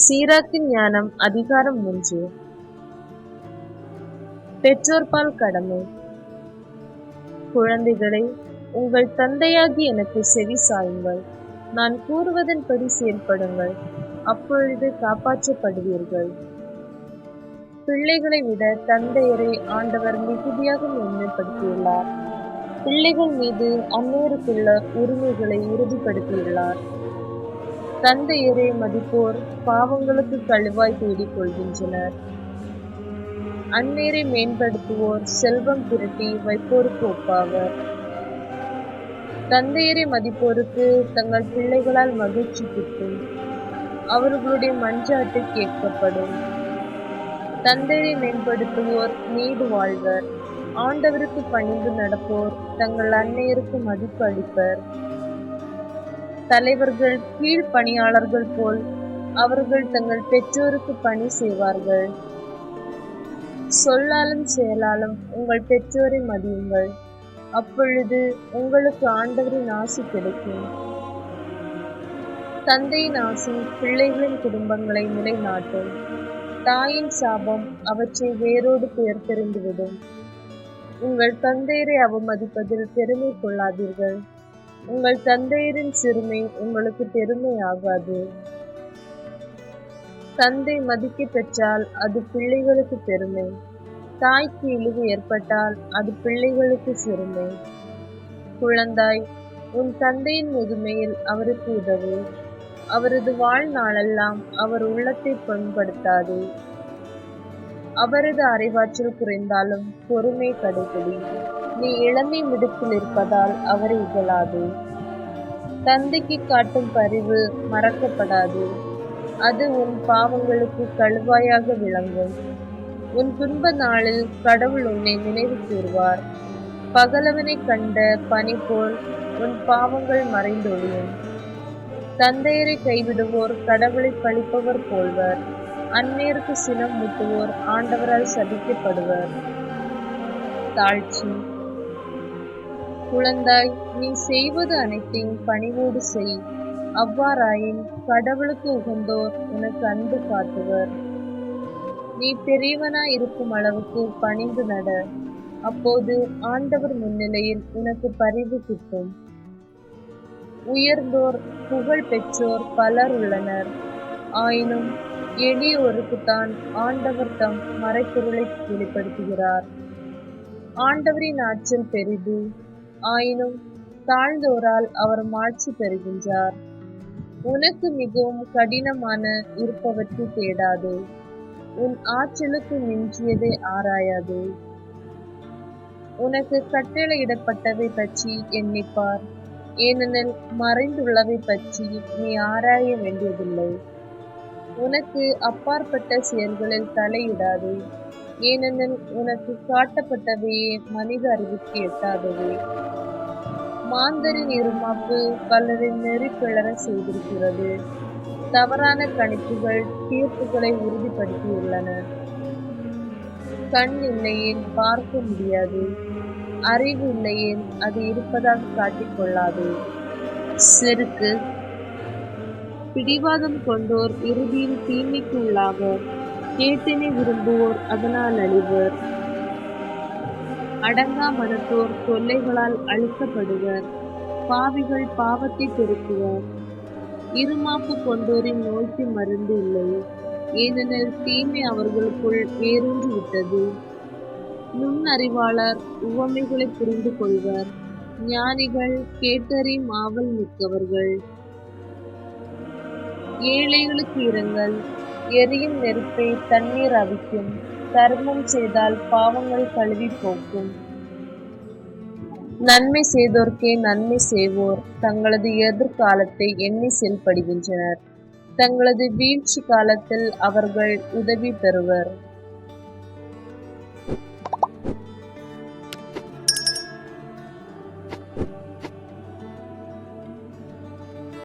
சீராக்கின் ஞானம் அதிகாரம் 3. பெற்றோர்பால் கடமை. குழந்தைகளே, உங்கள் தந்தையாகி எனக்கு செவி சாயுங்கள். நான் கூறுவதன்படி செயல்படுங்கள், அப்பொழுது காப்பாற்றப்படுவீர்கள். பிள்ளைகளை விட தந்தையரை ஆண்டவர் மிகுதியாக மேன்மைப்படுத்தியுள்ளார். பிள்ளைகள் மீது அந்நேருக்குள்ள உரிமைகளை உறுதிப்படுத்தியுள்ளார். தந்தையரை மதிப்போர் பாவங்களுக்கு கழுவாய் தேடிக் கொள்கின்றனர். அந்நேரை மேம்படுத்துவோர் செல்வம் திரட்டி வைப்போருக்கு ஒப்பாவர். தந்தையரை மதிப்போருக்கு தங்கள் பிள்ளைகளால் மகிழ்ச்சி கிட்டும், அவர்களுடைய மன்றாட்டு கேட்கப்படும். தந்தையரை மேம்படுத்துவோர் நீடு வாழ்வர். ஆண்டவருக்கு பணிந்து நடப்போர் தங்கள் அன்னையருக்கு மதிப்பு அளிப்பர். தலைவர்கள் கீழ் பணியாளர்கள் போல் அவர்கள் தங்கள் பெற்றோருக்கு பணி செய்வார்கள். சொல்லாலும் செயலாலும் உங்கள் பெற்றோரை மதியுங்கள், அப்பொழுது உங்களுக்கு ஆண்டவரின் ஆசி கிடைக்கும். தந்தையின் ஆசி பிள்ளைகளின் குடும்பங்களை நிலைநாட்டும். தாயின் சாபம் அவற்றை வேரோடு பெயர்த்தெறிந்துவிடும். உங்கள் தந்தையரை அவமதிப்பதில் பெருமை கொள்ளாதீர்கள். உங்கள் தந்தையரின் சிறுமை உங்களுக்கு பெருமை ஆகாது. தந்தை மதிக்க பெற்றால் அது பிள்ளைகளுக்கு பெருமை. தாய்க்கு இழிவு ஏற்பட்டால் அது பிள்ளைகளுக்கு சிறுமை. குழந்தாய், உன் தந்தையின் முதுமையில் அவருக்கு உதவு. அவரது வாழ்நாளெல்லாம் அவர் உள்ளத்தை புண்படுத்தாது. அவரது அறிவாற்றல் குறைந்தாலும் பொறுமை கடைபிடி. நீ இளமை மிடுக்கில் இருப்பதால் அவரை இகழாது. தந்தைக்கு காட்டும் பரிவு மறக்கப்படாது. அது உன் பாவங்களுக்கு கழுவாயாக விளங்கும். உன் துன்ப நாளில் கடவுள் உன்னை நினைவு கூர்வார். பகலவனை கண்ட பனி போல் உன் பாவங்கள் மறைந்தொழியும். தந்தையரை கைவிடுவோர் கடவுளை பழிப்பவர் போல்வர். அந்நேருக்கு சினம் மூட்டுவோர் ஆண்டவரால் சபிக்கப்படுவர். தாழ்ச்சி. குழந்தாய், நீ செய்வது அனைத்தையும் பணிவோடு செய். அவ்வாறாயின் கடவுளுக்கு உகந்தோர் உனக்கு அன்பு காட்டுவர். நீ பெரியவனாய் இருக்கும் அளவுக்கு பணிந்து நட. அப்போது ஆண்டவர் முன்னிலையில் உனக்கு பரிவு கிட்டும். உயர்ந்தோர் புகழ் பெற்றோர் பலர் உள்ளனர். ஆயினும் எளியோருக்குத்தான் ஆண்டவர் தம் மறைப்பொருளை வெளிப்படுத்துகிறார். ஆண்டவரின் ஆற்றல் பெரிது, ஆயினும் தாழ்ந்தோரால் அவர் மாட்சி பெறுகின்றார். உனக்கு மிகவும் கடினமான இருப்பவற்றை தேடாதே. உன் ஆற்றலுக்கு மிஞ்சியதை ஆராயாதே. உனக்கு கட்டளையிடப்பட்டவை பற்றி எண்ணிப்பார். ஏனெனில் மறைந்துள்ளவை பற்றி நீ ஆராய வேண்டியதில்லை. உனக்கு அப்பாற்பட்ட செயல்களில் தலையிடாதே. ஏனெனில் உனக்கு காட்டப்பட்டவையே மனித அறிவுக்கு எட்டாதவை. மாந்தரின் இருமாப்பு பலரின் நெறி பிளர செய்திருக்கிறது. தவறான கணிப்புகள் தீர்ப்புகளை உறுதிப்படுத்தியுள்ளன. கண் இல்லையேல் பார்க்க முடியாது. அறிவு இல்லையேல் அது இருப்பதாக காட்டிக்கொள்ளாது. செருக்கு. பிடிவாதம் கொண்டோர் இறுதியில் தீமைக்கு உள்ளாவர். கேட்டினை விரும்புவோர் அதனால் அழிவர். அடங்கா மனத்தோர் தொல்லைகளால் அழிக்கப்படுவர். பாவிகள் பாவத்தை பெருக்குவர். இருமாப்பு கொண்டோரின் நோய்க்கு மருந்து இல்லை, ஏனெனில் தீமை அவர்களுக்குள் வேரூன்றி விட்டது. நுண்ணறிவாளர் உவமைகளை புரிந்து கொள்வர். ஞானிகள் கேட்டறியும் ஆவல் மிக்கவர்கள். ஏழைகளுக்கு இரங்கல். எரியும் நெருப்பை தண்ணீர் அவிக்கும். தர்மம் செய்தால் பாவங்கள் கழுவி போக்கும். நன்மை செய்தோர்க்கே நன்மை செய்வோர் தங்களது எதிர்காலத்தை எண்ணி செயல்படுகின்றனர். தங்களது வீழ்ச்சி காலத்தில் அவர்கள் உதவி பெறுவர்.